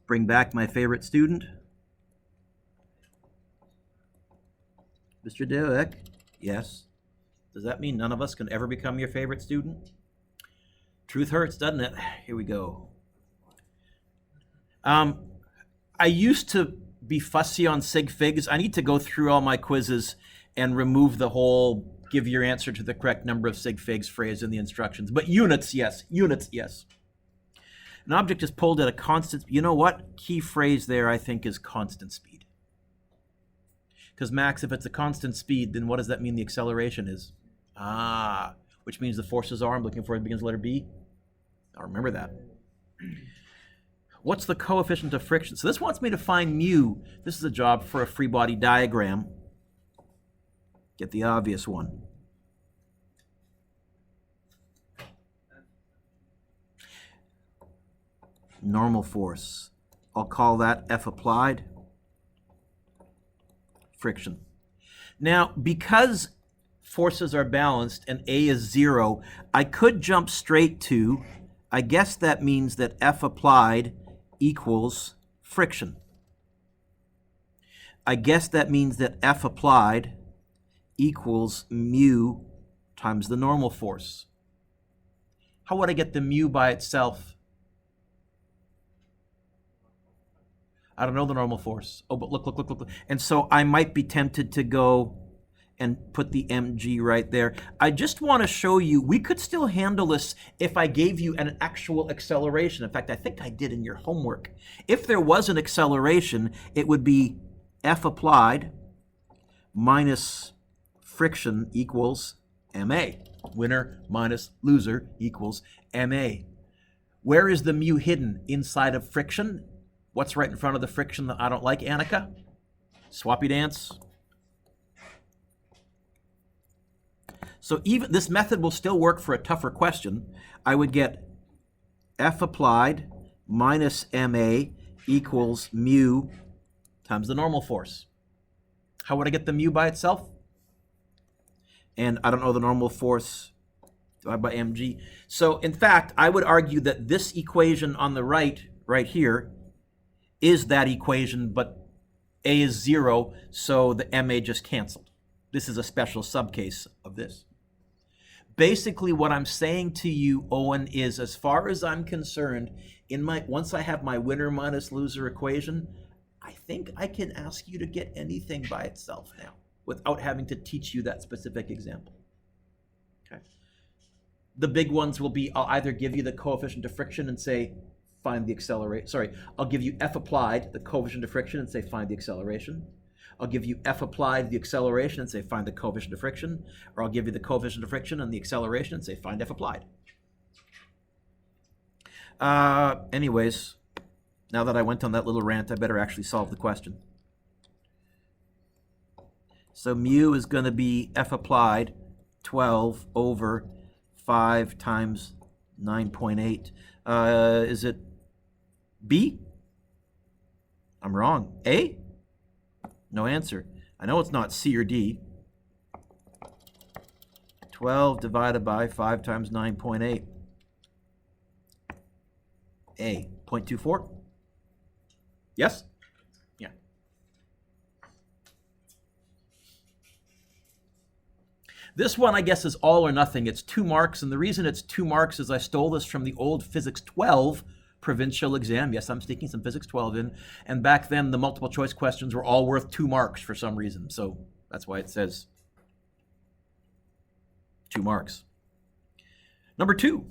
Bring back my favorite student. Mr. Dewick, yes. Does that mean none of us can ever become your favorite student? Truth hurts, doesn't it? Here we go. I used to be fussy on sig figs. I need to go through all my quizzes and remove the whole give your answer to the correct number of sig figs phrase in the instructions. But units, yes. Units, yes. An object is pulled at a constant, you know what? Key phrase there, I think, is constant speed. Because Max, if it's a constant speed, then what does that mean the acceleration is? Which means the forces are, I'm looking for it begins with letter B. I'll remember that. What's the coefficient of friction? So this wants me to find mu. This is a job for a free body diagram. Get the obvious one. Normal force. I'll call that F applied. Friction. Now, because forces are balanced and A is 0, I could jump straight to, I guess that means that F applied equals friction. I guess that means that F applied equals mu times the normal force. How would I get the mu by itself? I don't know the normal force. Oh, but look. And so I might be tempted to go and put the mg right there. I just want to show you, we could still handle this if I gave you an actual acceleration. In fact, I think I did in your homework. If there was an acceleration, it would be F applied minus friction equals ma. Winner minus loser equals ma. Where is the mu hidden? Inside of friction. What's right in front of the friction that I don't like, Annika? Swappy dance. So even this method will still work for a tougher question. I would get F applied minus ma equals mu times the normal force. How would I get the mu by itself? And I don't know the normal force divided by mg. So in fact, I would argue that this equation on the right here, is that equation, but a is 0, so the ma just canceled. This is a special subcase of this. Basically, what I'm saying to you, Owen, is as far as I'm concerned, once I have my winner minus loser equation, I think I can ask you to get anything by itself now without having to teach you that specific example. Okay. The big ones will be, I'll either give you the coefficient of friction and say, find the acceleration. Sorry, I'll give you F applied, the coefficient of friction, and say, find the acceleration. I'll give you F applied, the acceleration, and say, find the coefficient of friction. Or I'll give you the coefficient of friction and the acceleration and say, find F applied. Anyways, now that I went on that little rant, I better actually solve the question. So mu is going to be F applied 12 over 5 times 9.8. Is it B? I'm wrong. A? No answer. I know it's not C or D. 12 divided by 5 times 9.8. A. 0.24? Yes? Yeah. This one, I guess, is all or nothing. It's 2 marks, and the reason it's 2 marks is I stole this from the old Physics 12 provincial exam. Yes, I'm sneaking some Physics 12 in. And back then, the multiple choice questions were all worth 2 marks for some reason. So that's why it says 2 marks. Number 2.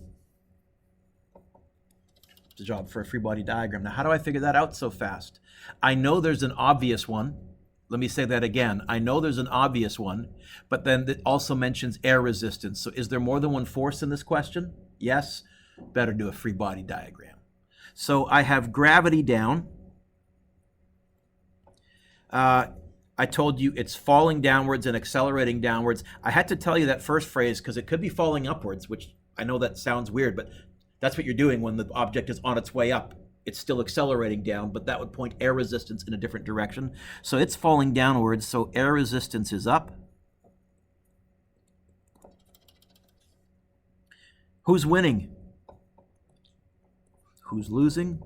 It's a job for a free body diagram. Now, how do I figure that out so fast? I know there's an obvious one. Let me say that again. I know there's an obvious one, but then it also mentions air resistance. So is there more than one force in this question? Yes. Better do a free body diagram. So I have gravity down. I told you it's falling downwards and accelerating downwards. I had to tell you that first phrase because it could be falling upwards, which I know that sounds weird, but that's what you're doing when the object is on its way up. It's still accelerating down, but that would point air resistance in a different direction. So it's falling downwards, so air resistance is up. Who's winning? Who's losing?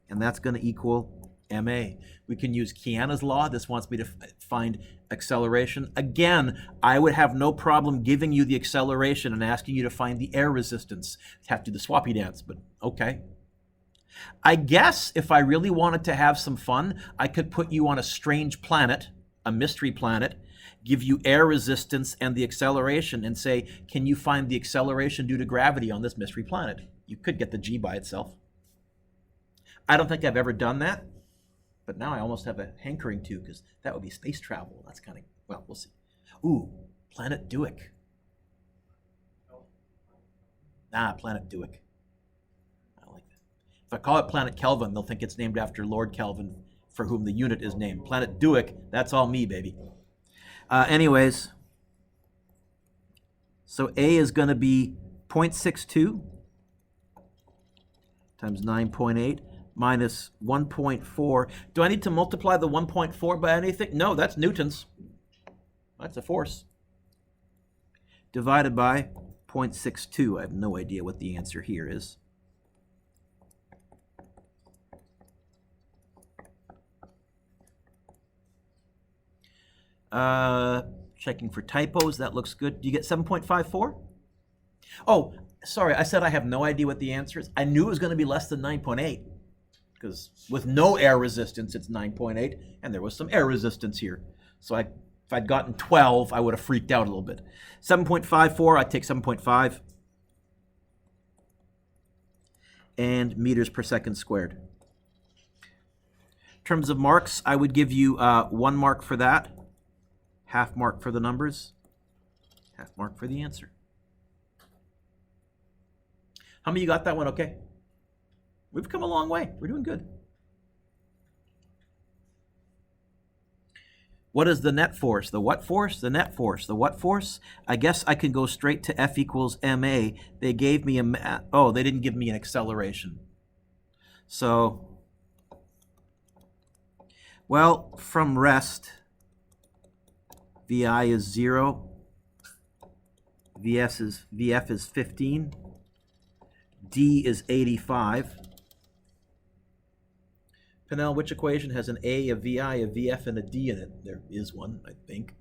and that's going to equal ma. We can use Kiana's law. This wants me to find acceleration. Again, I would have no problem giving you the acceleration and asking you to find the air resistance. Have to do the swappy dance, but okay. I guess if I really wanted to have some fun, I could put you on a strange planet, a mystery planet, give you air resistance and the acceleration and say, can you find the acceleration due to gravity on this mystery planet? You could get the G by itself. I don't think I've ever done that, but now I almost have a hankering to, because that would be space travel. That's kind of, well, we'll see. Ooh, Planet Duick. Planet Duick. I like that. If I call it Planet Kelvin, they'll think it's named after Lord Kelvin, for whom the unit is named. Planet Duick, that's all me, baby. Anyways, so A is going to be 0.62 times 9.8 minus 1.4. Do I need to multiply the 1.4 by anything? No, that's newtons. That's a force. Divided by 0.62. I have no idea what the answer here is. Checking for typos. That looks good. Do you get 7.54? Oh, sorry. I said I have no idea what the answer is. I knew it was going to be less than 9.8 because with no air resistance, it's 9.8, and there was some air resistance here. So if I'd gotten 12, I would have freaked out a little bit. 7.54, I'd take 7.5. And meters per second squared. In terms of marks, I would give you 1 mark for that. Half mark for the numbers, half mark for the answer. How many of you got that one okay? We've come a long way. We're doing good. What is the net force? The what force? The net force. The what force? I guess I can go straight to F equals ma. They gave me they didn't give me an acceleration. So, well, from rest, VI is 0, VF is 15, D is 85. Penel, which equation has an A, a VI, a VF, and a D in it? There is one, I think.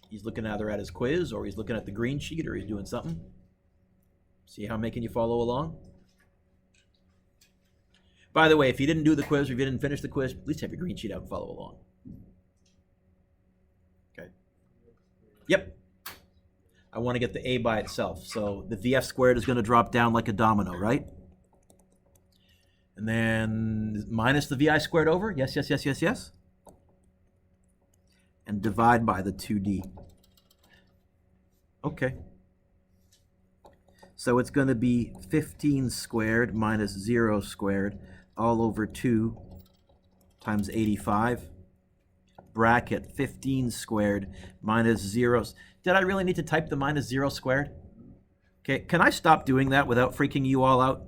He's looking either at his quiz, or he's looking at the green sheet, or he's doing something. See how I'm making you follow along? By the way, if you didn't do the quiz or if you didn't finish the quiz, at least have your green sheet out and follow along. Okay. Yep. I want to get the A by itself. So the VF squared is going to drop down like a domino, right? And then minus the VI squared over. Yes, yes, yes, yes, yes. And divide by the 2D. Okay. So it's going to be 15 squared minus 0 squared all over 2 times 85, bracket 15 squared minus 0. Did I really need to type the minus 0 squared? Okay, can I stop doing that without freaking you all out?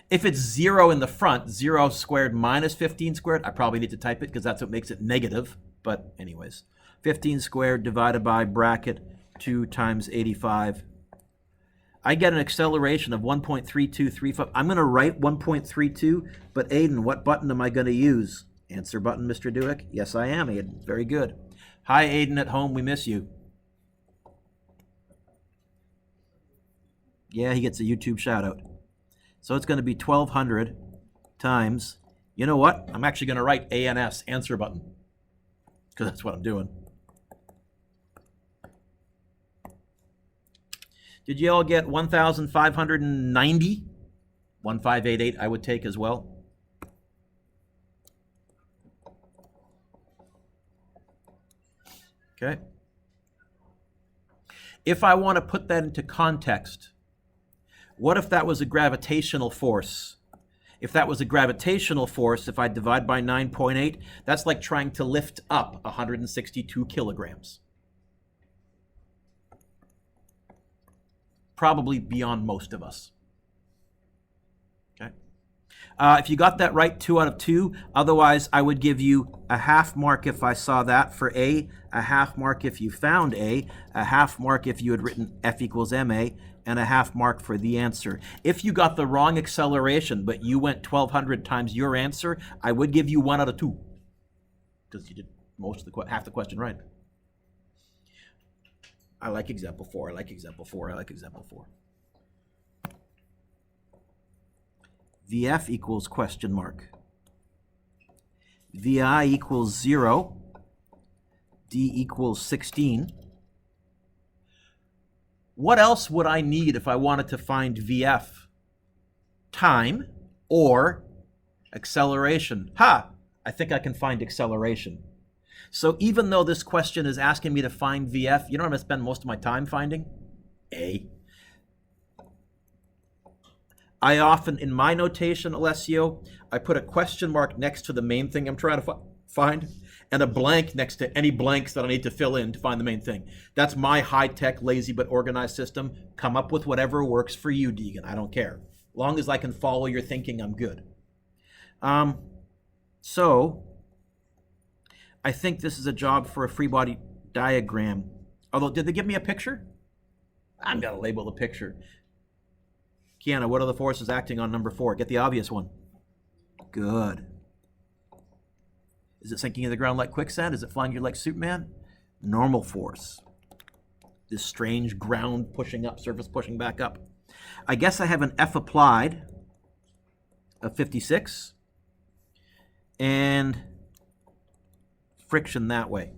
If it's 0 in the front, 0 squared minus 15 squared, I probably need to type it because that's what makes it negative. But anyways, 15 squared divided by bracket 2 times 85. I get an acceleration of 1.3235. I'm going to write 1.32, but Aiden, what button am I going to use? Answer button, Mr. Duick? Yes, I am, Aiden. Very good. Hi, Aiden at home. We miss you. Yeah, he gets a YouTube shout-out. So it's going to be 1,200 times, you know what? I'm actually going to write ANS, answer button, because that's what I'm doing. Did you all get 1,590? 1588 I would take as well. Okay. If I want to put that into context, what if that was a gravitational force? If that was a gravitational force, if I divide by 9.8, that's like trying to lift up 162 kilograms. Probably beyond most of us. Okay. If you got that right, 2 out of 2. Otherwise, I would give you a half mark if I saw that for A, a half mark if you found A half mark if you had written F equals MA, and a half mark for the answer. If you got the wrong acceleration, but you went 1,200 times your answer, I would give you 1 out of 2, because you did half the question right. I like example 4. I like example 4. I like example 4. VF equals question mark. VI equals 0. D equals 16. What else would I need if I wanted to find VF? Time or acceleration. I think I can find acceleration. So even though this question is asking me to find VF, you know what I'm going to spend most of my time finding? A. I often, in my notation, Alessio, I put a question mark next to the main thing I'm trying to find, and a blank next to any blanks that I need to fill in to find the main thing. That's my high-tech, lazy but organized system. Come up with whatever works for you, Deegan. I don't care. As long as I can follow your thinking, I'm good. So I think this is a job for a free body diagram. Although, did they give me a picture? I'm going to label the picture. Kiana, what are the forces acting on number 4? Get the obvious one. Good. Is it sinking in the ground like quicksand? Is it flying you like Superman? Normal force. This strange ground pushing up, surface pushing back up. I guess I have an F applied of 56 and friction that way.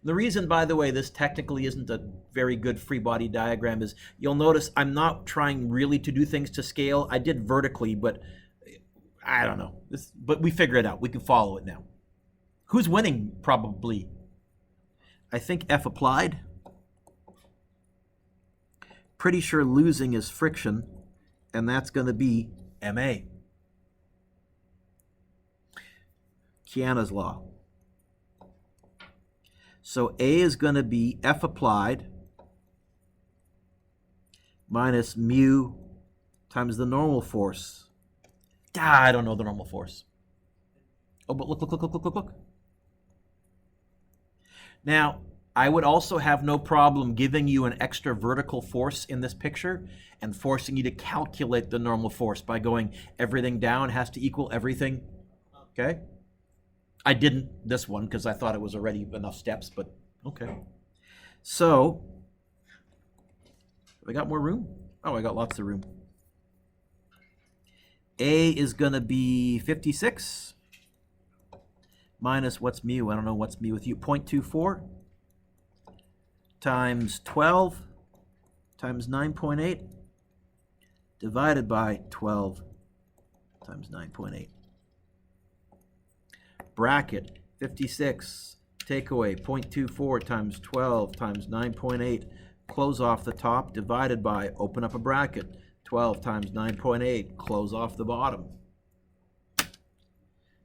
The reason, by the way, this technically isn't a very good free body diagram is you'll notice I'm not trying really to do things to scale. I did vertically, but I don't know. But we figure it out. We can follow it now. Who's winning? Probably. I think F applied. Pretty sure losing is friction, and that's going to be MA. Kiana's law. So A is going to be F applied minus mu times the normal force. I don't know the normal force. Oh, but look. Now, I would also have no problem giving you an extra vertical force in this picture and forcing you to calculate the normal force by going everything down has to equal everything. Okay? I didn't this one because I thought it was already enough steps, but okay. So, have I got more room? Oh, I got lots of room. A is going to be 56 minus what's mu? I don't know what's mu with you. 0.24 times 12 times 9.8 divided by 12 times 9.8. Bracket 56, take away 0.24 times 12 times 9.8, close off the top, divided by, open up a bracket, 12 times 9.8, close off the bottom.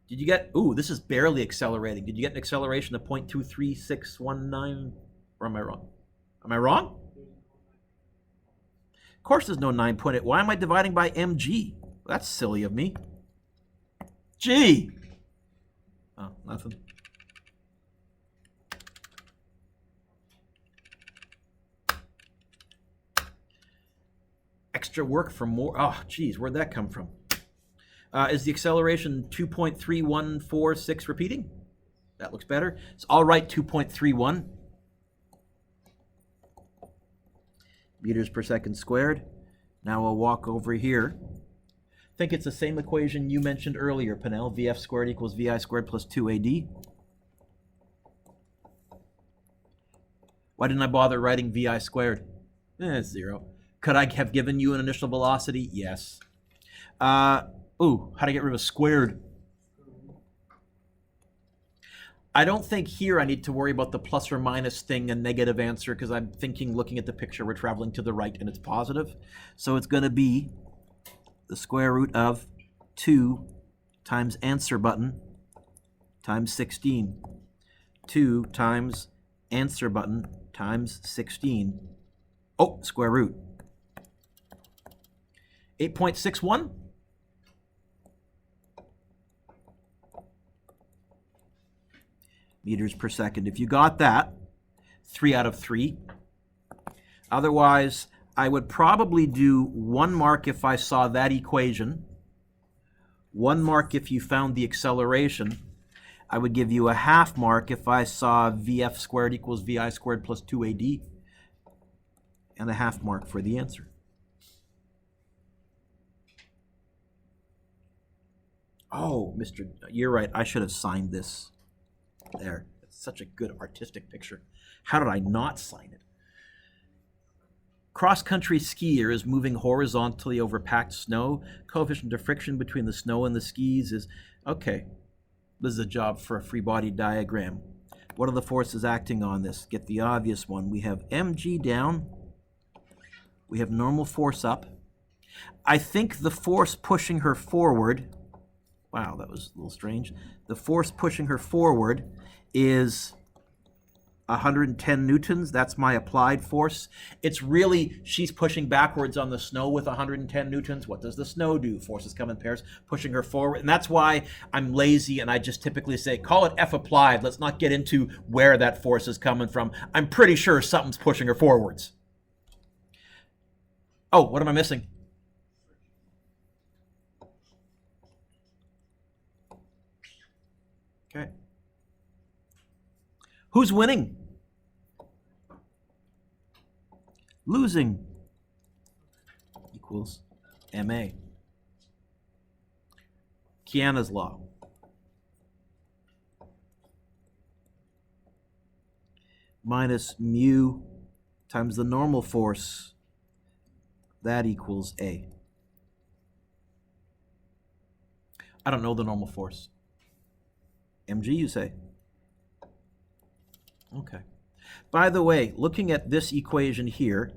Did you get, this is barely accelerating. Did you get an acceleration of 0.23619, or am I wrong? Am I wrong? Of course there's no 9.8. Why am I dividing by mg? That's silly of me. G! Oh, nothing. Extra work for more. Oh, geez, where'd that come from? Is the acceleration 2.3146 repeating? That looks better. So I'll write 2.31 meters per second squared. Now I'll walk over here. I think it's the same equation you mentioned earlier, Penel. VF squared equals VI squared plus 2AD. Why didn't I bother writing VI squared? It's 0. Could I have given you an initial velocity? Yes. How to get rid of squared? I don't think here I need to worry about the plus or minus thing and negative answer because I'm thinking, looking at the picture, we're traveling to the right and it's positive. So it's going to be the square root of 2 times answer button times 16. 2 times answer button times 16. Oh, square root. 8.61? Meters per second. If you got that, 3 out of 3. Otherwise, I would probably do 1 mark if I saw that equation, 1 mark if you found the acceleration. I would give you a half mark if I saw VF squared equals VI squared plus 2AD, and a half mark for the answer. Oh, you're right. I should have signed this. There. It's such a good artistic picture. How did I not sign it? Cross-country skier is moving horizontally over packed snow. Coefficient of friction between the snow and the skis is... Okay. This is a job for a free body diagram. What are the forces acting on this? Get the obvious one. We have mg down. We have normal force up. I think the force pushing her forward... Wow, that was a little strange. The force pushing her forward is 110 newtons. That's my applied force. It's really, she's pushing backwards on the snow with 110 newtons. What does the snow do? Forces come in pairs, pushing her forward. And that's why I'm lazy and I just typically say, call it F applied. Let's not get into where that force is coming from. I'm pretty sure something's pushing her forwards. Oh, what am I missing? Okay. Who's winning? Losing equals MA. Kiana's law. Minus mu times the normal force. That equals A. I don't know the normal force. mg, you say? Okay. By the way, looking at this equation here,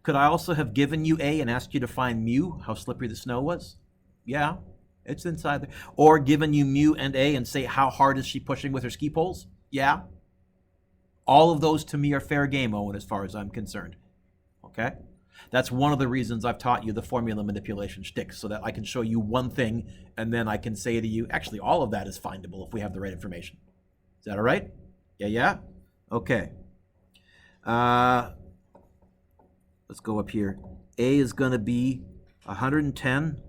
could I also have given you A and asked you to find mu, how slippery the snow was? Yeah, it's inside there. Or given you mu and A and say, how hard is she pushing with her ski poles? Yeah. All of those to me are fair game, Owen, as far as I'm concerned. Okay? That's one of the reasons I've taught you the formula manipulation shtick, so that I can show you one thing and then I can say to you, actually, all of that is findable if we have the right information. Is that all right? Yeah, yeah? Okay. Let's go up here. A is going to be 110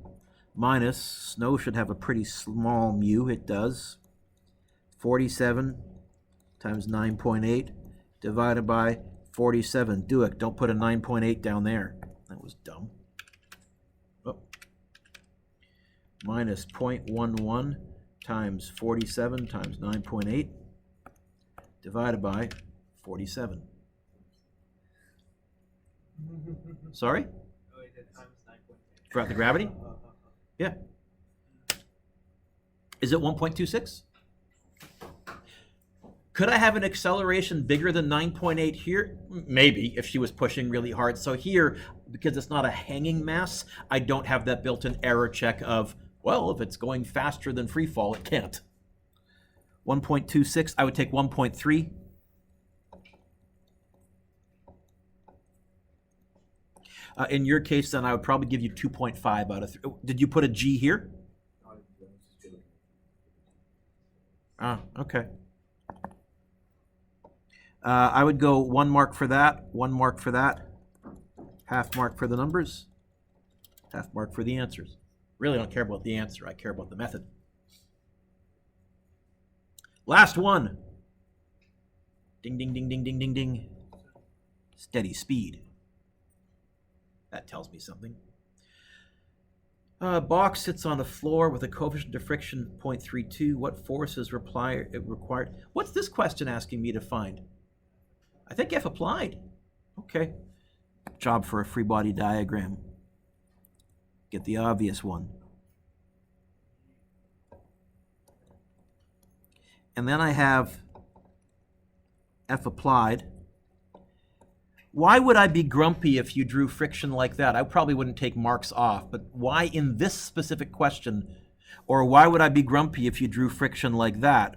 minus, snow should have a pretty small mu, it does, 47 times 9.8 divided by 47. Do it. Don't put a 9.8 down there. That was dumb. Oh. Minus 0.11 times 47 times 9.8 divided by 47. Sorry? Oh, you did times 9.8. Forgot the gravity? Yeah. Is it 1.26? Could I have an acceleration bigger than 9.8 here? Maybe, if she was pushing really hard. So here, because it's not a hanging mass, I don't have that built-in error check of, well, if it's going faster than free fall, it can't. 1.26, I would take 1.3. In your case, then I would probably give you 2.5 out of 3. Did you put a G here? Ah, okay. I would go 1 mark for that, 1 mark for that, half mark for the numbers, half mark for the answers. Really don't care about the answer, I care about the method. Last one. Ding, ding, ding, ding, ding, ding, ding. Steady speed. That tells me something. Box sits on a floor with a coefficient of friction 0.32. What force is required? What's this question asking me to find? I think F applied. Okay. Job for a free body diagram. Get the obvious one. And then I have F applied. Why would I be grumpy if you drew friction like that? I probably wouldn't take marks off, but why in this specific question? Or why would I be grumpy if you drew friction like that?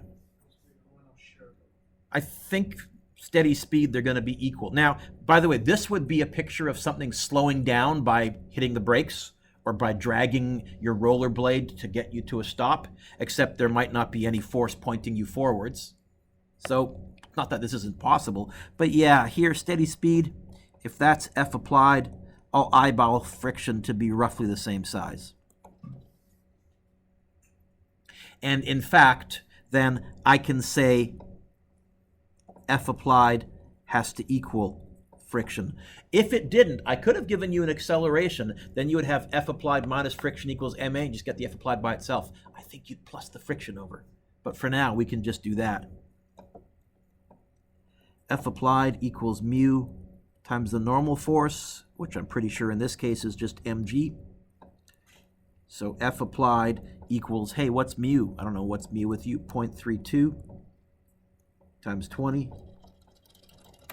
I think steady speed, they're going to be equal. Now, by the way, this would be a picture of something slowing down by hitting the brakes or by dragging your roller blade to get you to a stop, except there might not be any force pointing you forwards. So Not that this isn't possible, but yeah, here, steady speed, if that's F applied, I'll eyeball friction to be roughly the same size. And in fact, then I can say F applied has to equal friction. If it didn't, I could have given you an acceleration, then you would have F applied minus friction equals ma, and just get the F applied by itself. I think you'd plus the friction over. But for now, we can just do that. F applied equals mu times the normal force, which I'm pretty sure in this case is just mg. So F applied equals, hey, what's mu? I don't know what's mu with you, 0.32 times 20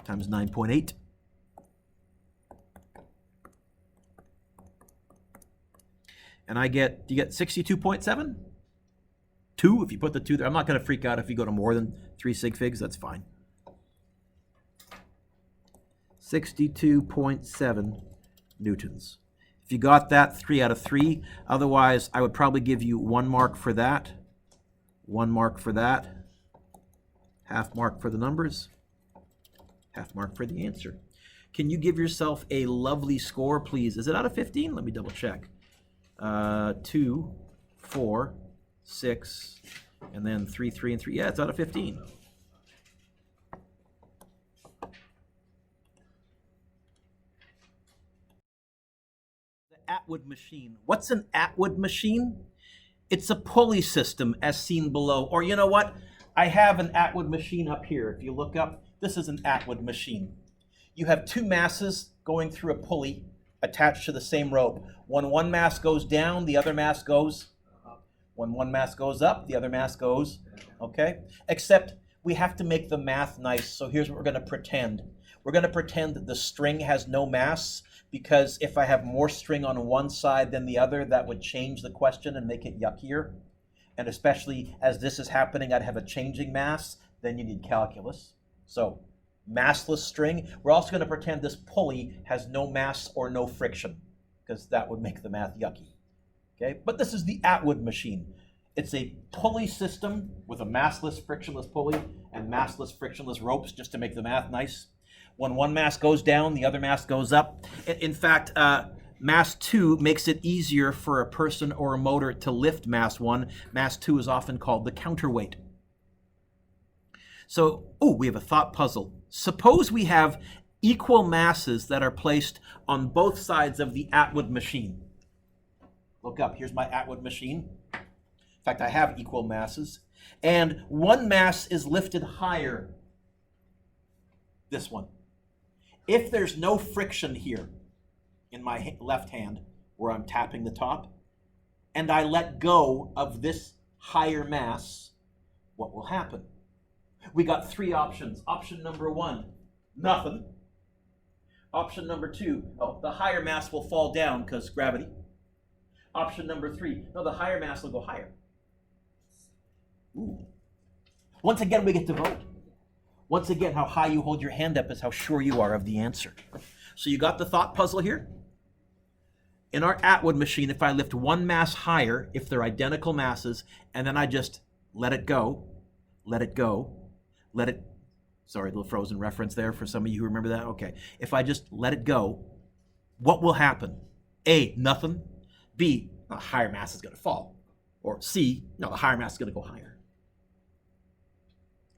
times 9.8. And I get, do you get 62.7? 2, if you put the 2 there. I'm not going to freak out if you go to more than 3 sig figs, that's fine. 62.7 newtons. If you got that, 3 out of 3. Otherwise, I would probably give you 1 mark for that, 1 mark for that, half mark for the numbers, half mark for the answer. Can you give yourself a lovely score, please? Is it out of 15? Let me double check. 2, 4, 6, and then 3, 3, and 3. Yeah, it's out of 15. Atwood machine. What's an Atwood machine? It's a pulley system as seen below. Or you know what? I have an Atwood machine up here. If you look up, this is an Atwood machine. You have 2 masses going through a pulley attached to the same rope. When one mass goes down, the other mass goes up. When one mass goes up, the other mass goes, okay? Except we have to make the math nice. So here's what we're going to pretend. We're going to pretend that the string has no mass, because if I have more string on one side than the other, that would change the question and make it yuckier. And especially as this is happening, I'd have a changing mass, then you need calculus. So massless string. We're also going to pretend this pulley has no mass or no friction, because that would make the math yucky. Okay, but this is the Atwood machine. It's a pulley system with a massless, frictionless pulley and massless, frictionless ropes, just to make the math nice. When one mass goes down, the other mass goes up. In fact, mass 2 makes it easier for a person or a motor to lift mass 1. Mass 2 is often called the counterweight. So, we have a thought puzzle. Suppose we have equal masses that are placed on both sides of the Atwood machine. Look up, here's my Atwood machine. In fact, I have equal masses. And one mass is lifted higher, this one. If there's no friction here in my left hand where I'm tapping the top, and I let go of this higher mass, what will happen? We got 3 options. Option number 1, nothing. Option number 2, the higher mass will fall down because gravity. Option number 3, no, the higher mass will go higher. Ooh. Once again, we get to vote. Once again, how high you hold your hand up is how sure you are of the answer. So you got the thought puzzle here? In our Atwood machine, if I lift one mass higher, if they're identical masses, and then I just let it go, sorry, a little frozen reference there for some of you who remember that. Okay, if I just let it go, what will happen? A, nothing. B, the higher mass is going to fall. Or C, no, the higher mass is going to go higher.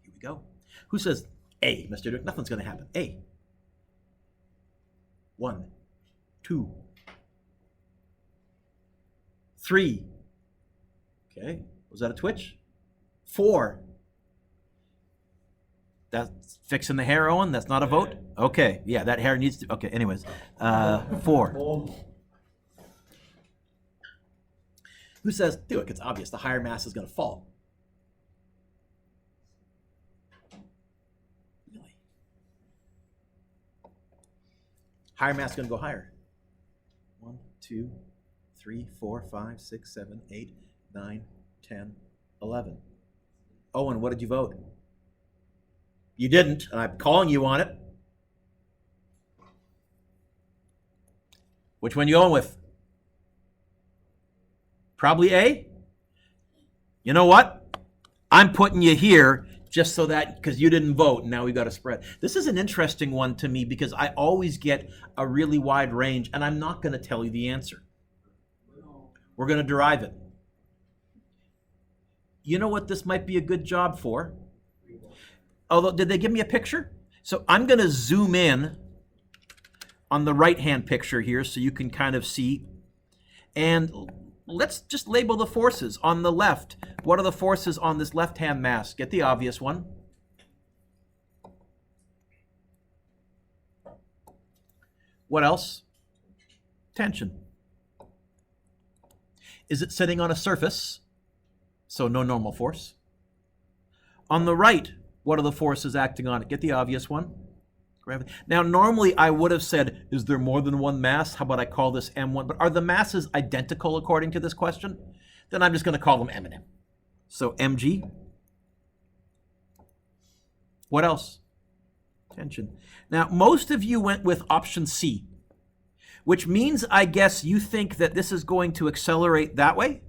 Here we go. Who says A, Mr. Duke? Nothing's going to happen. A. 1, 2, 3. Okay, was that a twitch? 4. That's fixing the hair, Owen? That's not a vote? Okay, yeah, that hair needs to, okay, anyways. 4. Who says, do it, it's obvious, the higher mass is going to fall. Really? Higher mass is going to go higher. 1, 2, 3, 4, 5, 6, 7, 8, 9, 10, 11. Owen, what did you vote? You didn't, and I'm calling you on it. Which one you going with? Probably A? You know what? I'm putting you here just so that, because you didn't vote, now we got a spread. This is an interesting one to me because I always get a really wide range, and I'm not going to tell you the answer. We're going to derive it. You know what this might be a good job for? Although, did they give me a picture? So I'm going to zoom in on the right-hand picture here so you can kind of see. And let's just label the forces. On the left, what are the forces on this left-hand mass? Get the obvious one. What else? Tension. Is it sitting on a surface? So no normal force. On the right, what are the forces acting on it? Get the obvious one. Gravity. Now, normally I would have said, is there more than one mass? How about I call this M1? But are the masses identical according to this question? Then I'm just going to call them M and M. So mg. What else? Tension. Now, most of you went with option C, which means, I guess, you think that this is going to accelerate that way,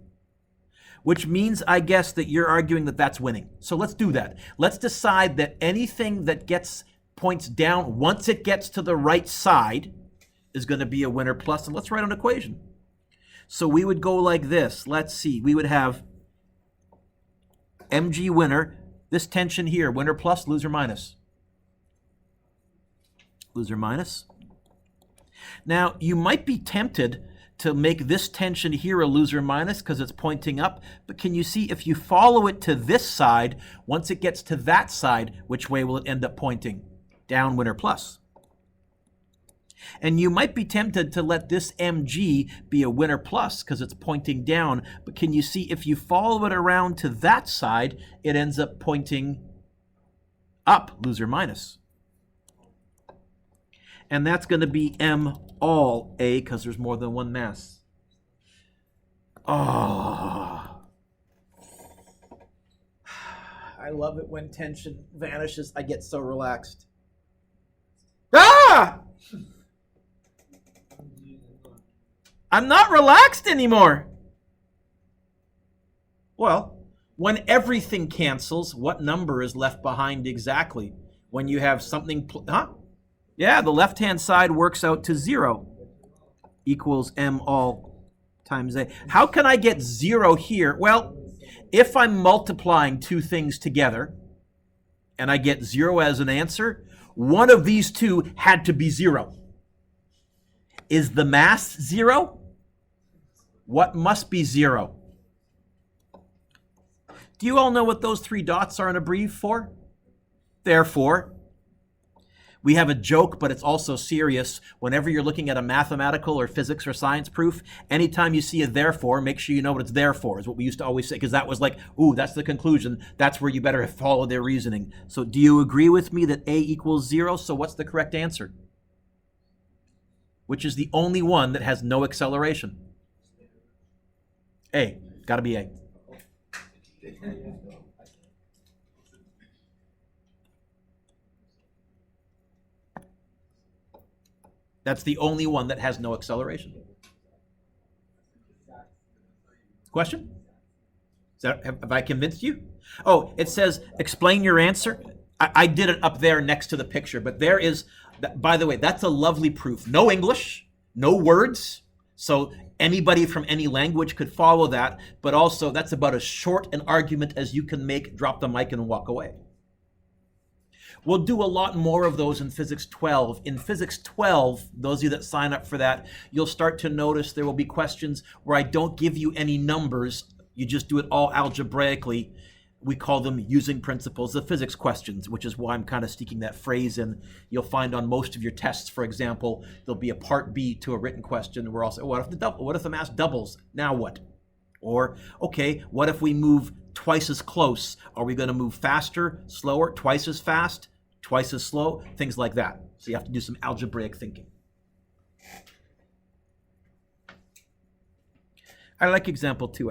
which means, I guess, that you're arguing that that's winning. So let's do that. Let's decide that anything that points down, once it gets to the right side, is going to be a winner plus, and let's write an equation. So we would go like this. Let's see. We would have mg winner, this tension here, winner plus, loser minus. Loser minus. Now, you might be tempted to make this tension here a loser minus because it's pointing up, but can you see if you follow it to this side, once it gets to that side, which way will it end up pointing? Down, winner plus. And you might be tempted to let this mg be a winner plus because it's pointing down, but can you see if you follow it around to that side, it ends up pointing up, loser minus. And that's going to be M all A because there's more than one mass. Oh. I love it when tension vanishes. I get so relaxed. Ah! I'm not relaxed anymore. Well, when everything cancels, what number is left behind exactly? When you have something, Yeah, the left-hand side works out to 0 equals M all times A. How can I get 0 here? Well, if I'm multiplying two things together and I get 0 as an answer, one of these two had to be 0. Is the mass 0? What must be 0? Do you all know what those three dots are in a brief for? Therefore. We have a joke, but it's also serious. Whenever you're looking at a mathematical or physics or science proof, anytime you see a therefore, make sure you know what it's there for, is what we used to always say, because that was like, ooh, that's the conclusion. That's where you better follow their reasoning. So do you agree with me that A equals 0? So what's the correct answer? Which is the only one that has no acceleration? A. Got to be A. That's the only one that has no acceleration. Question? Have I convinced you? Oh, it says, explain your answer. I did it up there next to the picture, but there is, by the way, that's a lovely proof. No English, no words, so anybody from any language could follow that, but also that's about as short an argument as you can make, drop the mic and walk away. We'll do a lot more of those in Physics 12. In Physics 12, those of you that sign up for that, you'll start to notice there will be questions where I don't give you any numbers. You just do it all algebraically. We call them using principles of physics questions, which is why I'm kind of sneaking that phrase in. You'll find on most of your tests, for example, there'll be a part B to a written question where I'll say, what if the mass doubles? Now what? Or, okay, what if we move twice as close? Are we going to move faster, slower, twice as fast, twice as slow? Things like that. So you have to do some algebraic thinking. I like example 2.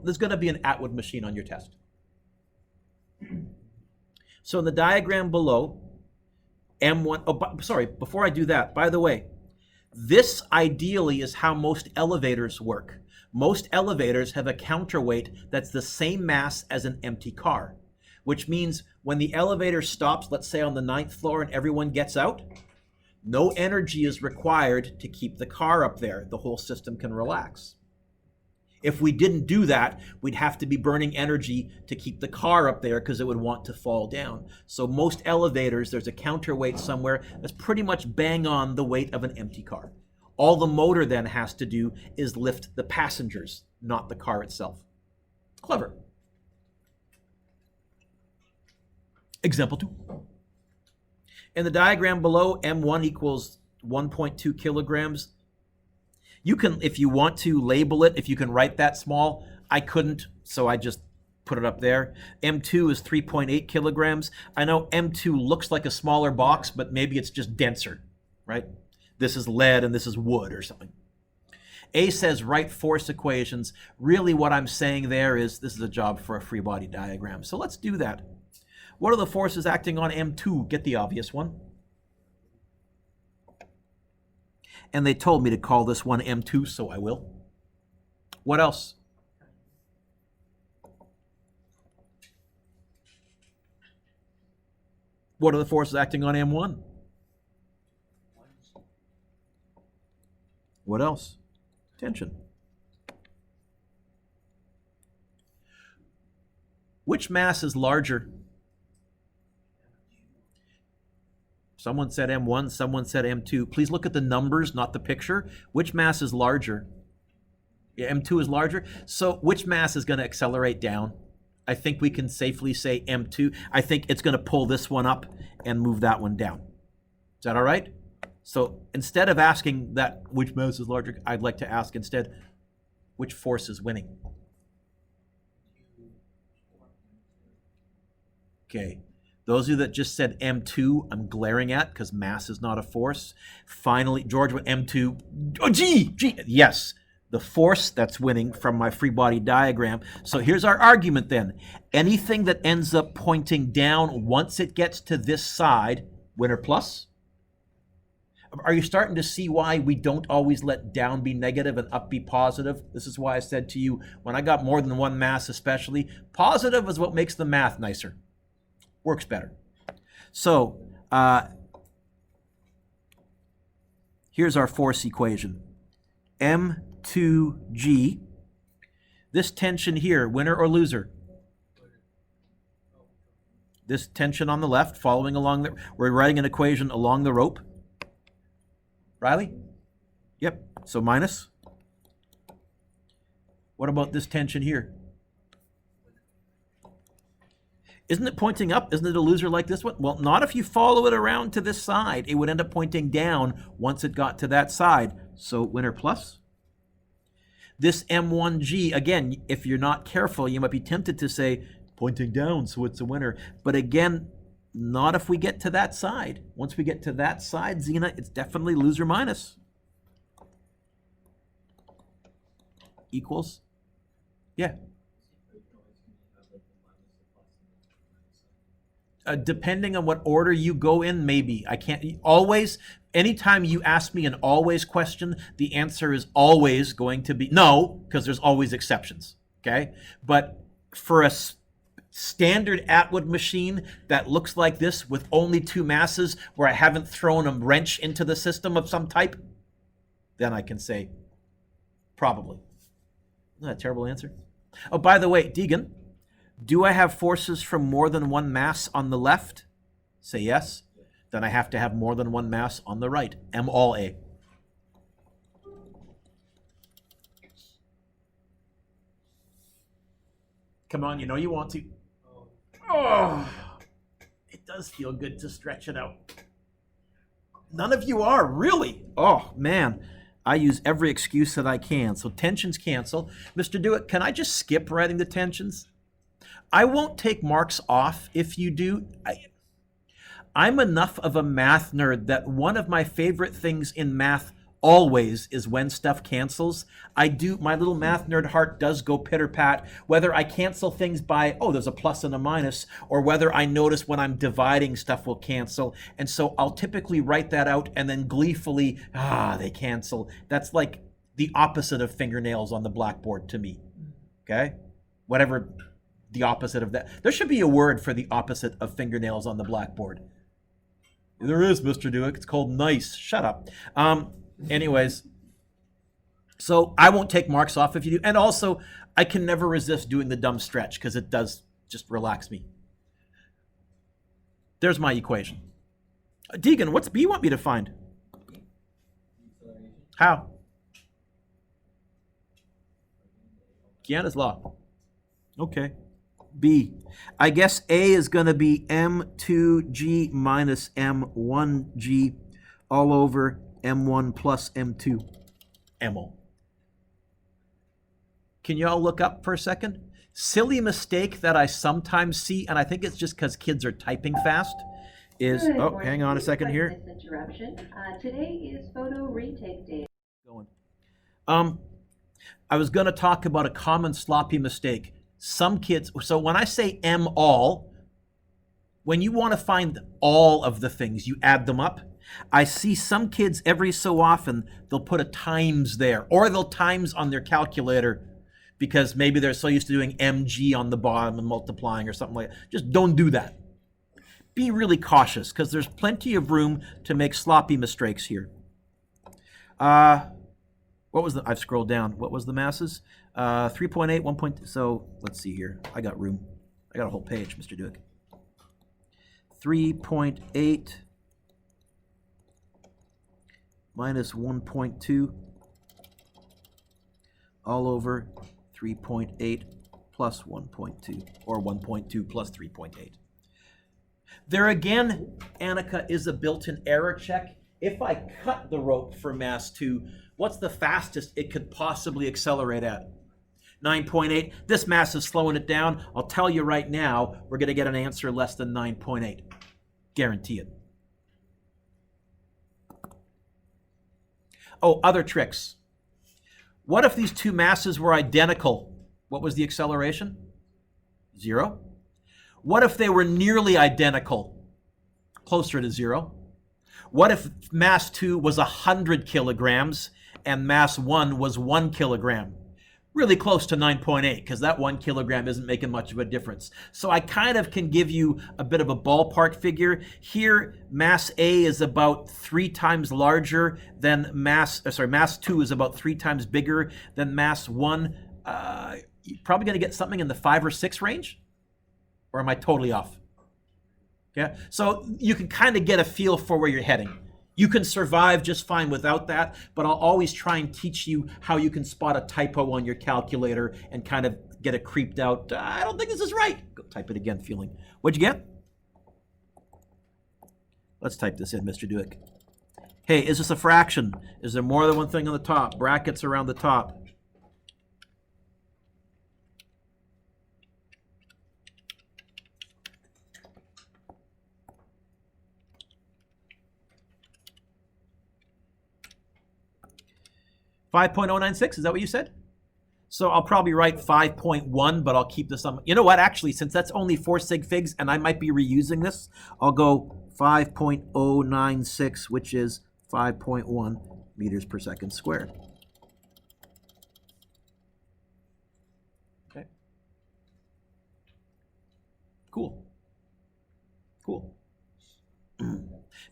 There's going to be an Atwood machine on your test. So in the diagram below, M1, sorry, before I do that, by the way, this ideally is how most elevators work. Most elevators have a counterweight that's the same mass as an empty car. which means when the elevator stops, let's say on the 9th floor and everyone gets out, no energy is required to keep the car up there. The whole system can relax. If we didn't do that, we'd have to be burning energy to keep the car up there because it would want to fall down. So most elevators, there's a counterweight somewhere that's pretty much bang on the weight of an empty car. All the motor then has to do is lift the passengers, not the car itself. Clever. Example 2. In the diagram below, M1 equals 1.2 kilograms. You can, if you want to label it, if you can write that small, I couldn't, so I just put it up there. M2 is 3.8 kilograms. I know M2 looks like a smaller box, but maybe it's just denser, right? This is lead and this is wood or something. A says write force equations. Really what I'm saying there is this is a job for a free body diagram. So let's do that. What are the forces acting on M2? Get the obvious one. And they told me to call this one M2, so I will. What else? What are the forces acting on M1? What else? Tension. Which mass is larger? Someone said M1, someone said M2. Please look at the numbers, not the picture. Which mass is larger? Yeah, M2 is larger. So which mass is going to accelerate down? I think we can safely say M2. I think it's going to pull this one up and move that one down. Is that all right? So instead of asking that which mass is larger, I'd like to ask instead which force is winning. Okay. Those of you that just said M2, I'm glaring at because mass is not a force. Finally, George with M2. Oh, G! Yes, the force that's winning from my free body diagram. So here's our argument then. Anything that ends up pointing down once it gets to this side, winner plus? Are you starting to see why we don't always let down be negative and up be positive? This is why I said to you, when I got more than one mass especially, positive is what makes the math nicer. Works better. So here's our force equation. M2G. This tension here, winner or loser? This tension on the left, following along we're writing an equation along the rope. Riley? Yep. So minus. What about this tension here? Isn't it pointing up? Isn't it a loser like this one? Well, not if you follow it around to this side. It would end up pointing down once it got to that side. So winner plus. This M1G, again, if you're not careful, you might be tempted to say pointing down, so it's a winner. But again, not if we get to that side. Once we get to that side, Zena, it's definitely loser minus. Equals? Yeah. Depending on what order you go in, maybe. I can't always, anytime you ask me an always question, the answer is always going to be no, because there's always exceptions, okay? But for a standard Atwood machine that looks like this with only two masses where I haven't thrown a wrench into the system of some type, then I can say probably. Isn't that a terrible answer? Oh, by the way, Deegan, do I have forces from more than one mass on the left? Say yes. Then I have to have more than one mass on the right. M all A. Come on, you know you want to. Oh, it does feel good to stretch it out. None of you are, really. Oh, man. I use every excuse that I can. So tensions cancel. Mr. Dewitt, can I just skip writing the tensions? I won't take marks off if you do. I'm enough of a math nerd that one of my favorite things in math always is when stuff cancels. My little math nerd heart does go pitter-pat, whether I cancel things by, oh, there's a plus and a minus, or whether I notice when I'm dividing stuff will cancel. And so I'll typically write that out and then gleefully, they cancel. That's like the opposite of fingernails on the blackboard to me, okay? Whatever the opposite of that. There should be a word for the opposite of fingernails on the blackboard. There is, Mr. Dewick. It's called nice. Shut up. Anyways, so I won't take marks off if you do. And also, I can never resist doing the dumb stretch because it does just relax me. There's my equation. Deegan, what's B you want me to find? How? Kiana's law. Okay. B. I guess A is going to be M2G minus M1G all over M1 plus M2. MO. Can you all look up for a second? Silly mistake that I sometimes see, and I think it's just because kids are typing fast, is, oh, hang on a second here. Interruption. Today is photo retake day. I was going to talk about a common sloppy mistake. Some kids, so when I say M all, when you want to find all of the things, you add them up. I see some kids every so often, they'll put a times there, or they'll times on their calculator because maybe they're so used to doing MG on the bottom and multiplying or something like that. Just don't do that. Be really cautious because there's plenty of room to make sloppy mistakes here. What was the, I've scrolled down. What was the masses? 3.8, 1. So let's see here. I got room. I got a whole page, Mr. Duke. 3.8 minus 1.2 all over 3.8 plus 1.2, or 1.2 plus 3.8. There again, Annika, is a built-in error check. If I cut the rope for mass 2, what's the fastest it could possibly accelerate at? 9.8. This mass is slowing it down. I'll tell you right now, we're going to get an answer less than 9.8. Guarantee it. Oh, other tricks. What if these two masses were identical? What was the acceleration? 0. What if they were nearly identical? Closer to 0. What if mass 2 was 100 kilograms and mass 1 was 1 kilogram? Really close to 9.8 because that 1 kilogram isn't making much of a difference. So I kind of can give you a bit of a ballpark figure. Here, mass A is about 3 times larger than mass 2 is about 3 times bigger than mass 1. You're probably going to get something in the 5 or 6 range? Or am I totally off? Yeah. So you can kind of get a feel for where you're heading. You can survive just fine without that, but I'll always try and teach you how you can spot a typo on your calculator and kind of get it creeped out. I don't think this is right. Go type it again, feeling. What'd you get? Let's type this in, Mr. Dewick. Hey, is this a fraction? Is there more than one thing on the top? Brackets around the top. $5.096, is that what you said? So I'll probably write 5.1, but I'll keep this on. You know what, actually, since that's only 4 sig figs and I might be reusing this, I'll go 5.096, which is 5.1 meters per second squared. Okay. Cool. Cool.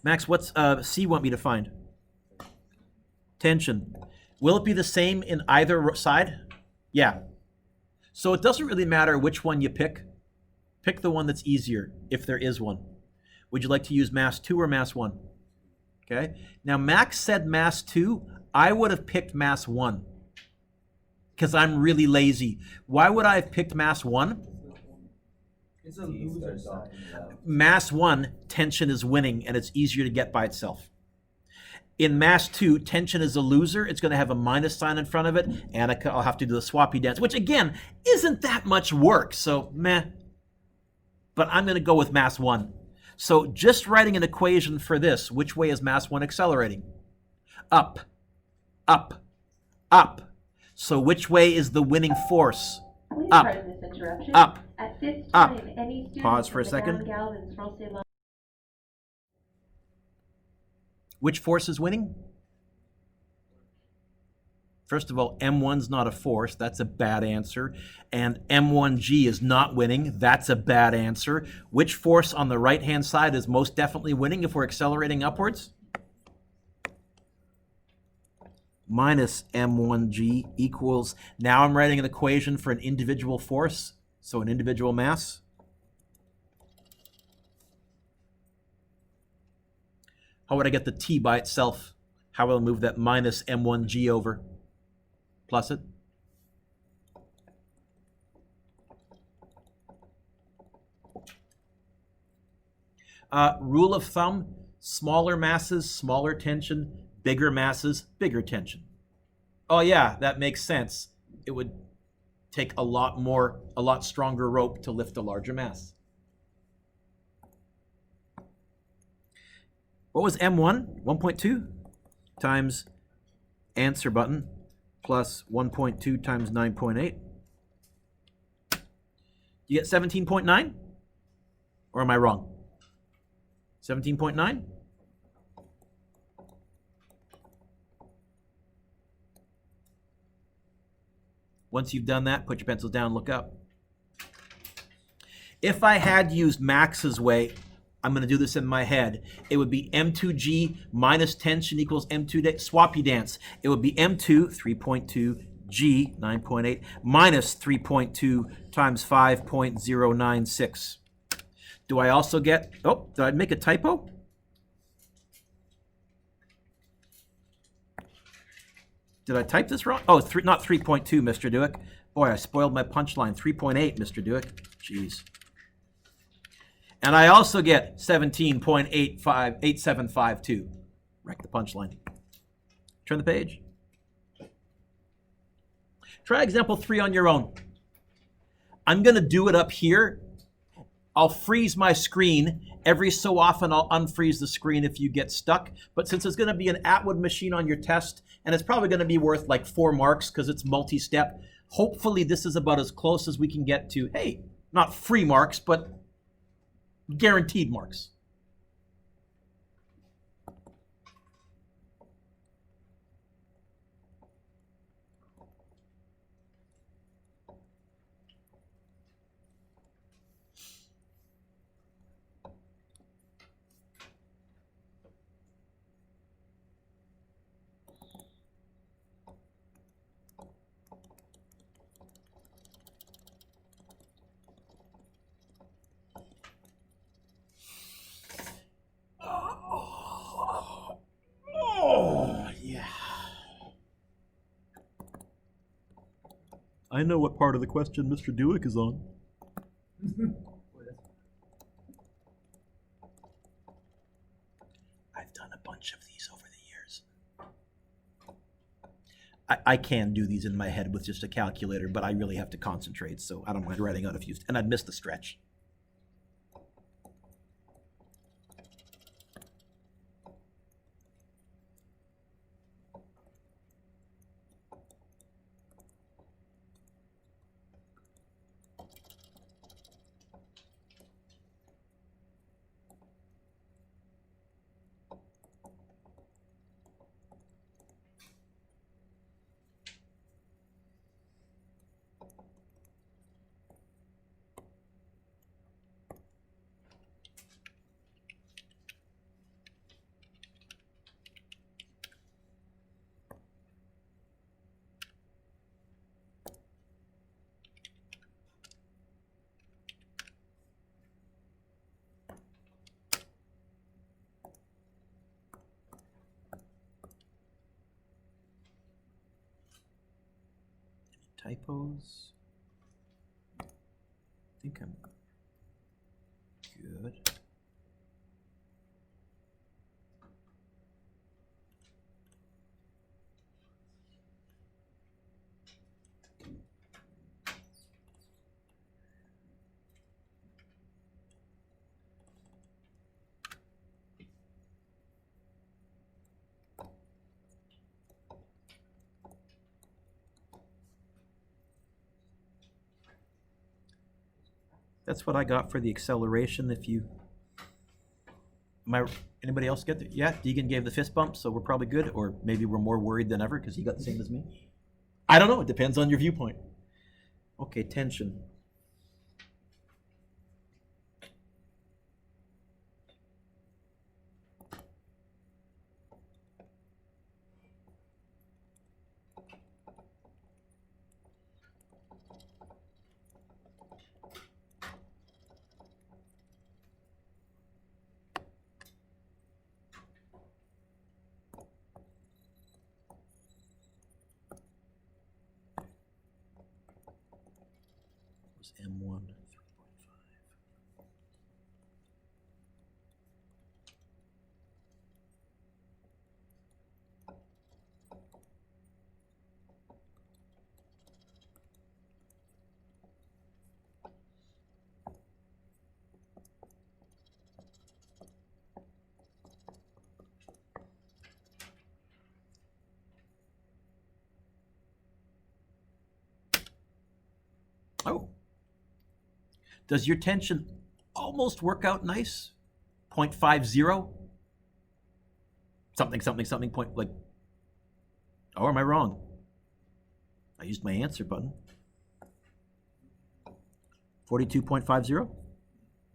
Max, what's C want me to find? Tension. Will it be the same in either side? Yeah. So it doesn't really matter which one you pick. Pick the one that's easier, if there is one. Would you like to use mass 2 or mass 1? Okay. Now, Max said mass 2. I would have picked mass 1 because I'm really lazy. Why would I have picked mass 1? It's a loser sign. Mass 1, tension is winning, and it's easier to get by itself. In mass 2, tension is a loser. It's going to have a minus sign in front of it. Annika, I'll have to do the swappy dance, which again, isn't that much work. So, meh. But I'm going to go with mass 1. So just writing an equation for this, which way is mass 1 accelerating? Up, up, up. So which way is the winning force? Please Up, pardon this interruption. up, At this up. time, any student Pause for a from second. Madame Galvin's Francais line. Which force is winning? First of all, M1's not a force. That's a bad answer. And M1G is not winning. That's a bad answer. Which force on the right-hand side is most definitely winning if we're accelerating upwards? Minus M1G equals, now I'm writing an equation for an individual force, so an individual mass. How would I get the T by itself? How will I move that minus M1G over? Plus it. Rule of thumb, smaller masses, smaller tension, bigger masses, bigger tension. Oh yeah, that makes sense. It would take a lot stronger rope to lift a larger mass. What was M1? 1.2 times answer button plus 1.2 times 9.8. You get 17.9? Or am I wrong? 17.9? Once you've done that, put your pencils down, look up. If I had used Max's way, I'm going to do this in my head. It would be M2G minus tension equals M2 swappy dance. It would be M2, 3.2, G, 9.8, minus 3.2 times 5.096. Do I also get, oh, did I make a typo? Did I type this wrong? Oh, not 3.2, Mr. Dewick. Boy, I spoiled my punchline. 3.8, Mr. Dewick. Jeez. And I also get 17.8752. Wreck the punchline. Turn the page. Try example 3 on your own. I'm going to do it up here. I'll freeze my screen. Every so often, I'll unfreeze the screen if you get stuck. But since it's going to be an Atwood machine on your test, and it's probably going to be worth like 4 marks because it's multi-step, hopefully this is about as close as we can get to, hey, not free marks, but guaranteed marks. I know what part of the question Mr. Dewick is on. I've done a bunch of these over the years. I can do these in my head with just a calculator, but I really have to concentrate, so I don't mind writing out a few, and I'd miss the stretch. Typos. I think I'm good. That's what I got for the acceleration. If you, anybody else get the, yeah, Deegan gave the fist bump, so we're probably good, or maybe we're more worried than ever because he got the same as me. I don't know. It depends on your viewpoint. Okay, tension. M1 3.5. Oh. Does your tension almost work out nice? 0.50? Something point, like, oh, am I wrong? I used my answer button. 42.50?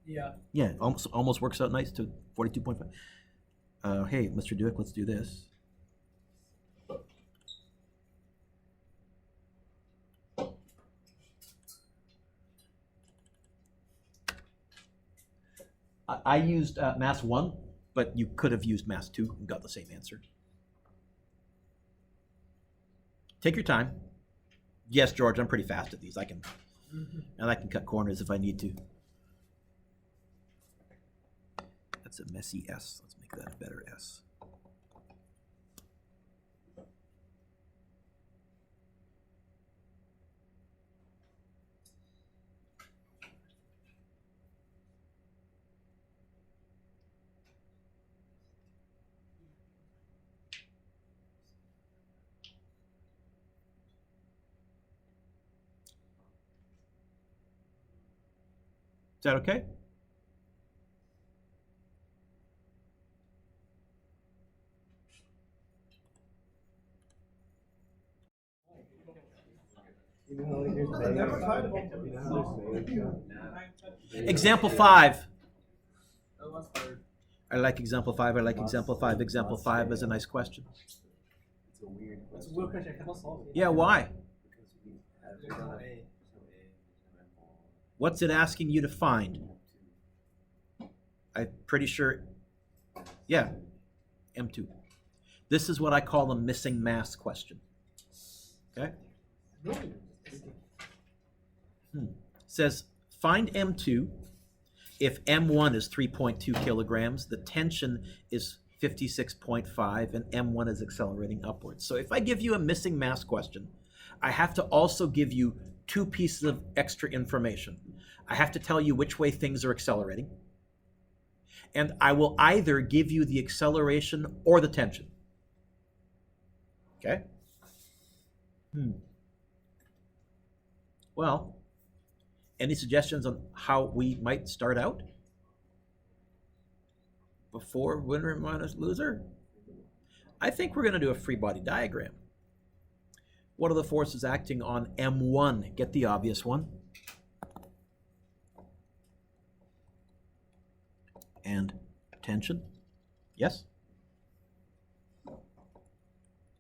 Yeah. Yeah, almost works out nice to 42.5. Hey, Mr. Duick, let's do this. I used Mass 1, but you could have used Mass 2 and got the same answer. Take your time. Yes, George, I'm pretty fast at these. I can, and I can cut corners if I need to. That's a messy S. Let's make that a better S. Is that okay? I never tried it. Example 5. I like example 5. I like example 5. Example 5 is a nice question. It's a weird question. I cannot solve it. Yeah, why? There's no A. What's it asking you to find? I'm pretty sure, yeah, M2. This is what I call a missing mass question. Okay? Says, find M2 if M1 is 3.2 kilograms, the tension is 56.5, and M1 is accelerating upwards. So if I give you a missing mass question, I have to also give you 2 pieces of extra information. I have to tell you which way things are accelerating, and I will either give you the acceleration or the tension. Okay? Well, any suggestions on how we might start out? Before winner minus loser? I think we're going to do a free body diagram. What are the forces acting on M1? Get the obvious one. And tension. Yes?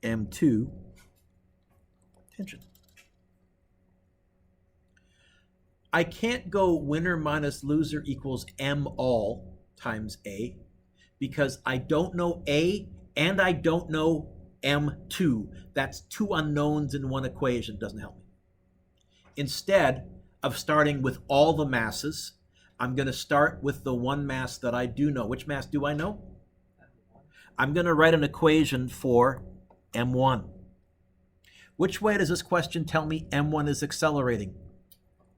M2, tension. I can't go winner minus loser equals M all times A because I don't know A and I don't know M2. That's 2 unknowns in one equation. Doesn't help me. Instead of starting with all the masses, I'm going to start with the one mass that I do know. Which mass do I know? I'm going to write an equation for M1. Which way does this question tell me M1 is accelerating?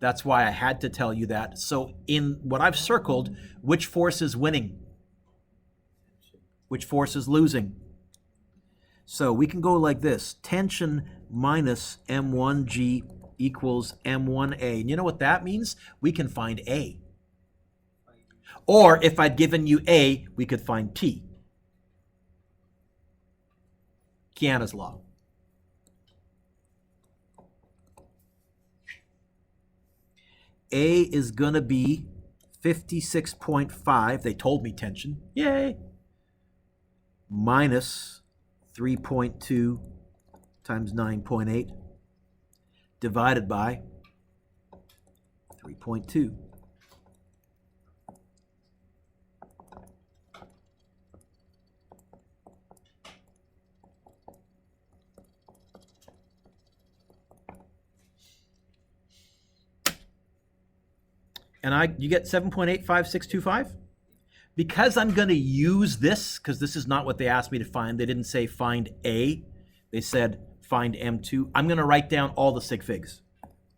That's why I had to tell you that. So in what I've circled, which force is winning? Which force is losing? So we can go like this. Tension minus M1G equals M1A. And you know what that means? We can find A. Or if I'd given you A, we could find T. Kiana's law. A is going to be 56.5. They told me tension. Yay. Minus 3.2 times 9.8 divided by 3.2. And you get 7.85625? Because I'm going to use this, because this is not what they asked me to find. They didn't say find A. They said find M2. I'm going to write down all the sig figs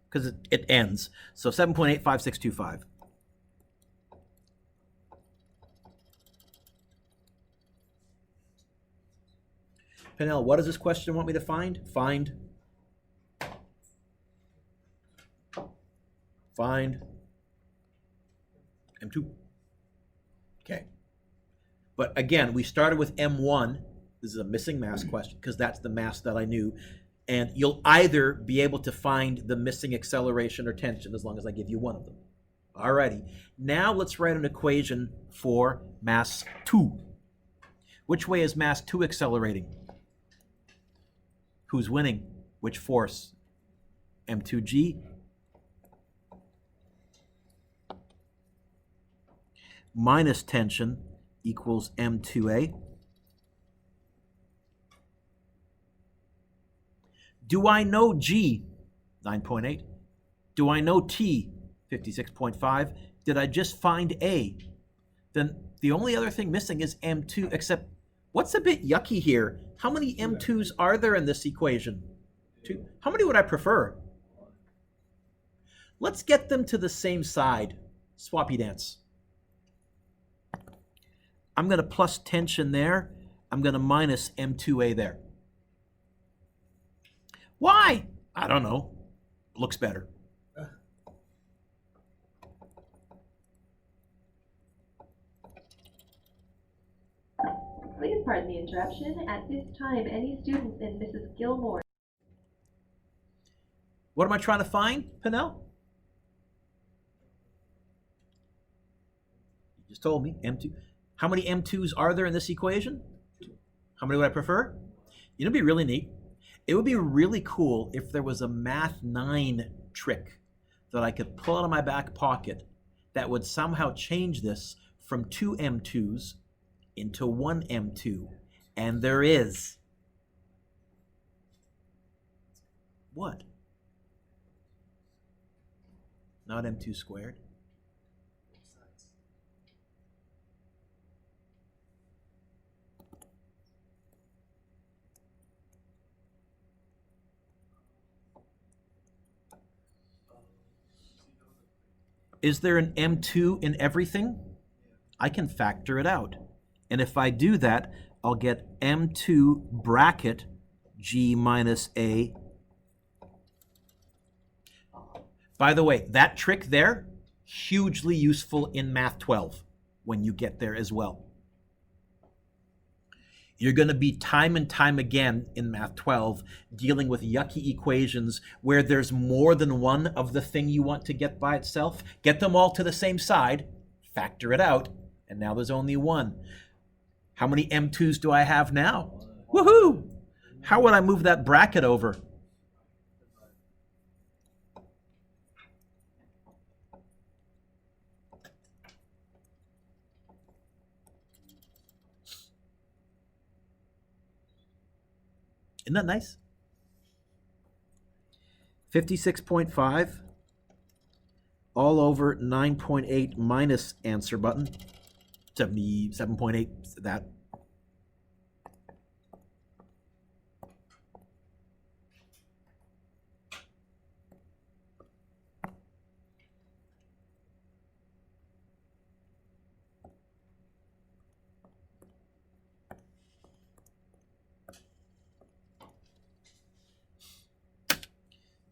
because it ends. So 7.85625. Penel, what does this question want me to find? Find M2. Okay. But again, we started with M1. This is a missing mass question because that's the mass that I knew. And you'll either be able to find the missing acceleration or tension as long as I give you one of them. Alrighty. Now let's write an equation for mass 2. Which way is mass 2 accelerating? Who's winning? Which force? M2G minus tension equals M2A. Do I know G, 9.8? Do I know T, 56.5? Did I just find A? Then the only other thing missing is M2, except what's a bit yucky here? How many M2s are there in this equation? 2. How many would I prefer? Let's get them to the same side. Swappy dance. I'm going to plus tension there. I'm going to minus M2A there. Why? I don't know. Looks better. Please pardon the interruption. At this time, any students in Mrs. Gilmore. What am I trying to find, Penel? You just told me, M2. How many M2s are there in this equation? How many would I prefer? You know, it'd be really neat. It would be really cool if there was a Math 9 trick that I could pull out of my back pocket that would somehow change this from 2 M2s into 1 M2. And there is. What? Not M2 squared. Is there an M2 in everything? I can factor it out. And if I do that, I'll get M2 bracket G minus A. By the way, that trick there, hugely useful in Math 12 when you get there as well. You're going to be time and time again in Math 12 dealing with yucky equations where there's more than one of the thing you want to get by itself. Get them all to the same side, factor it out, and now there's only one. How many M2s do I have now? Woohoo! How would I move that bracket over? Isn't that nice? 56.5 all over 9.8 minus answer button. 77.8, that.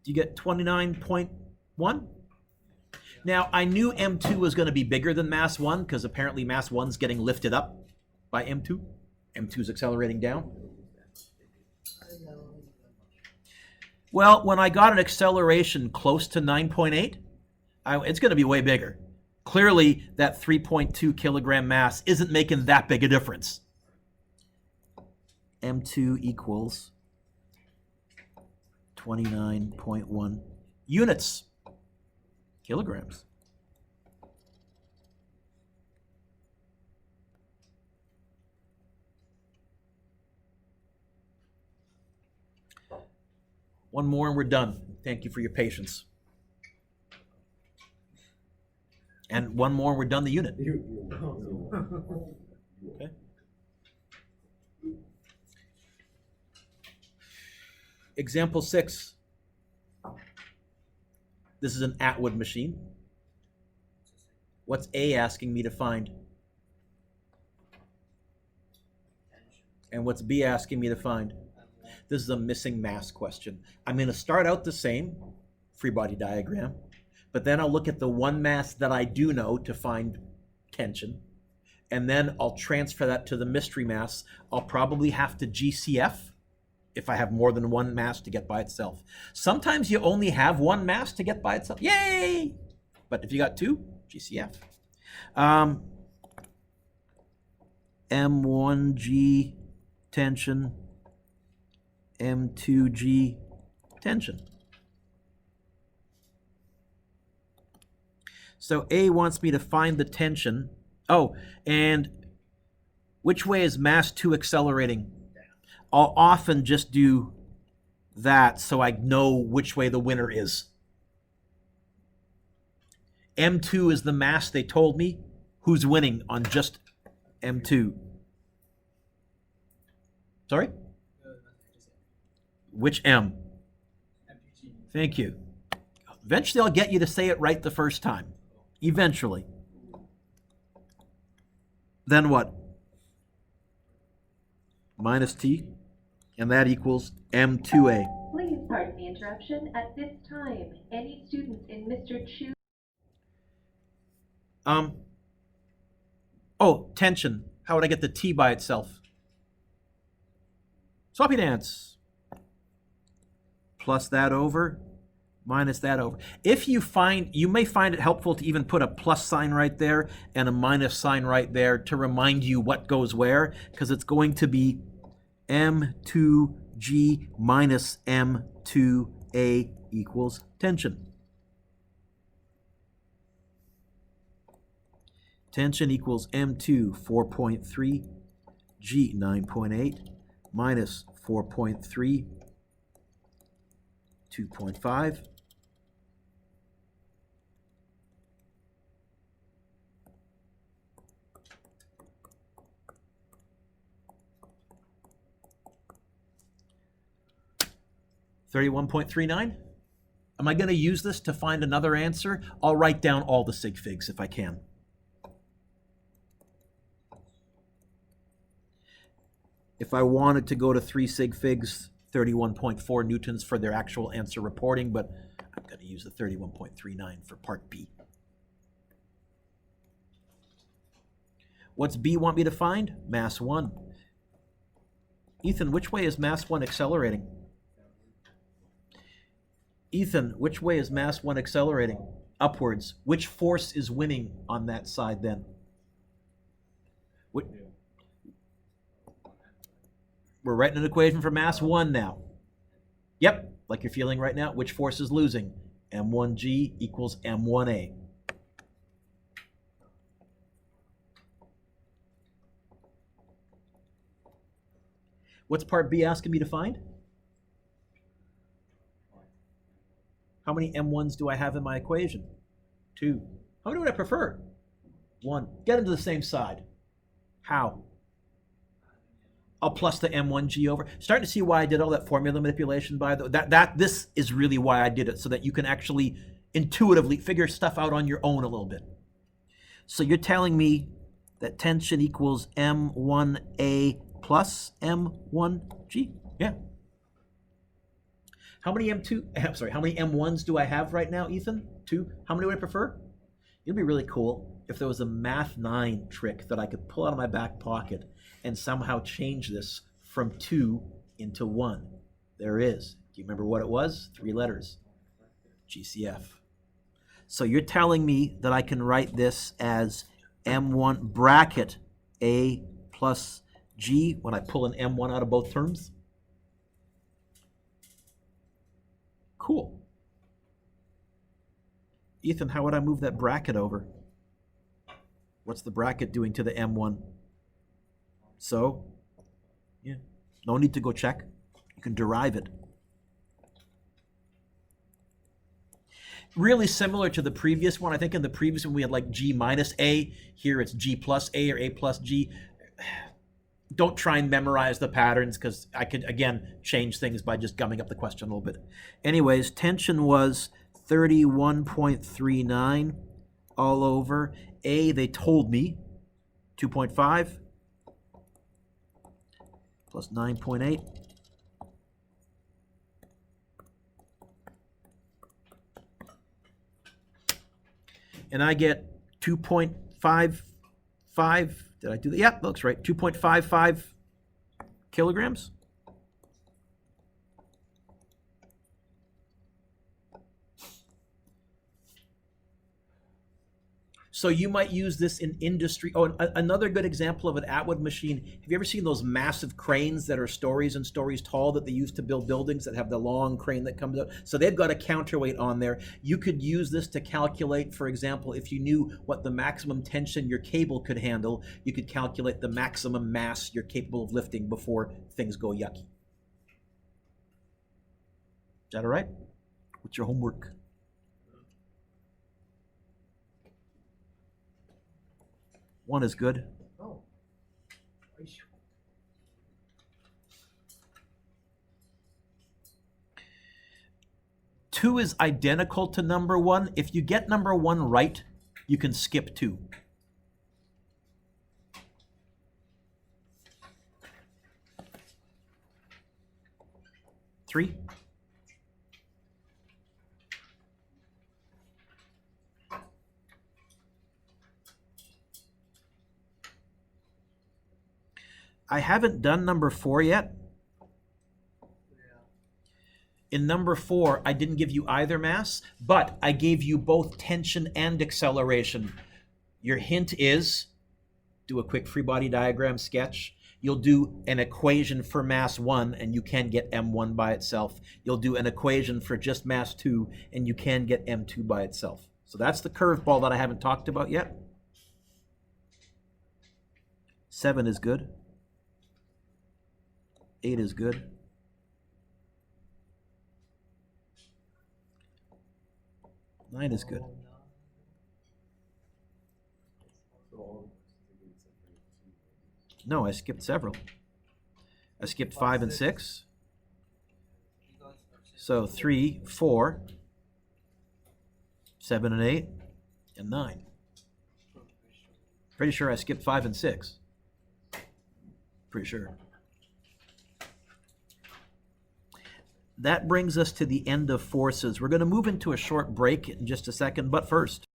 Do you get 29.1? Now, I knew M2 was going to be bigger than Mass 1 because apparently Mass 1's getting lifted up by M2. M2's accelerating down. Well, when I got an acceleration close to 9.8, It's going to be way bigger. Clearly, that 3.2 kilogram mass isn't making that big a difference. M2 equals 29.1 units, kilograms. One more and we're done. Thank you for your patience. And one more and we're done the unit. Okay. Example 6. This is an Atwood machine. What's A asking me to find? And what's B asking me to find? This is a missing mass question. I'm going to start out the same, free body diagram, but then I'll look at the one mass that I do know to find tension, and then I'll transfer that to the mystery mass. I'll probably have to GCF if I have more than one mass to get by itself. Sometimes you only have one mass to get by itself. Yay! But if you got two, GCF. M1G tension, M2G tension. So A wants me to find the tension. Oh, and which way is mass 2 accelerating? I'll often just do that so I know which way the winner is. M2 is the mass they told me. Who's winning on just M2? Sorry? Which M? Thank you. Eventually I'll get you to say it right the first time. Eventually. Then what? Minus T, and that equals M2A. Please pardon the interruption. At this time, any students in Mr. Chu... Oh, tension. How would I get the T by itself? Swappy dance. Plus that over, minus that over. If you find, you may find it helpful to even put a plus sign right there and a minus sign right there to remind you what goes where, because it's going to be M2G minus M2A equals tension. Tension equals M2 4.3, G 9.8, minus 4.3, 2.5. $31.39. Am I going to use this to find another answer? I'll write down all the sig figs if I can. If I wanted to go to 3 sig figs, 31.4 newtons for their actual answer reporting, but I'm going to use the 31.39 for part B. What's B want me to find? Mass 1. Ethan, which way is mass 1 accelerating? Ethan, which way is mass 1 accelerating? Upwards. Which force is winning on that side then? We're writing an equation for mass 1 now. Yep, like you're feeling right now. Which force is losing? M1G equals M1A. What's part B asking me to find? How many M1s do I have in my equation? 2. How many would I prefer? 1. Get them to the same side. How? I'll plus the M1G over. Starting to see why I did all that formula manipulation, by the way. This is really why I did it, so that you can actually intuitively figure stuff out on your own a little bit. So you're telling me that tension equals M1A plus M1G? Yeah. How many M1s do I have right now, Ethan? 2. How many would I prefer? It'd be really cool if there was a Math 9 trick that I could pull out of my back pocket and somehow change this from 2 into 1. There is. Do you remember what it was? 3 letters. GCF. So you're telling me that I can write this as M1 bracket A plus G when I pull an M1 out of both terms? Cool. Ethan, how would I move that bracket over? What's the bracket doing to the M1? So, yeah, no need to go check. You can derive it. Really similar to the previous one. I think in the previous one we had like G minus A. Here it's G plus A or A plus G. Don't try and memorize the patterns because I could, again, change things by just gumming up the question a little bit. Anyways, tension was 31.39 all over. A, they told me, 2.5 plus 9.8. And I get 2.55. Did I do that? Yeah, that looks right. 2.55 kilograms. So you might use this in industry. Oh, another good example of an Atwood machine. Have you ever seen those massive cranes that are stories and stories tall that they use to build buildings that have the long crane that comes up? So they've got a counterweight on there. You could use this to calculate, for example, if you knew what the maximum tension your cable could handle, you could calculate the maximum mass you're capable of lifting before things go yucky. Is that all right? What's your homework? One is good. Oh. 2 is identical to number 1. If you get number 1 right, you can skip 2. Three. I haven't done number 4 yet. In number 4, I didn't give you either mass, but I gave you both tension and acceleration. Your hint is, do a quick free body diagram sketch. You'll do an equation for mass 1, and you can get M1 by itself. You'll do an equation for just mass 2, and you can get M2 by itself. So that's the curveball that I haven't talked about yet. 7 is good. 8 is good. 9 is good. No, I skipped several. I skipped 5 and 6. So 3, 4, 7 and 8, and 9. Pretty sure I skipped 5 and 6. Pretty sure. That brings us to the end of forces. We're going to move into a short break in just a second, but first,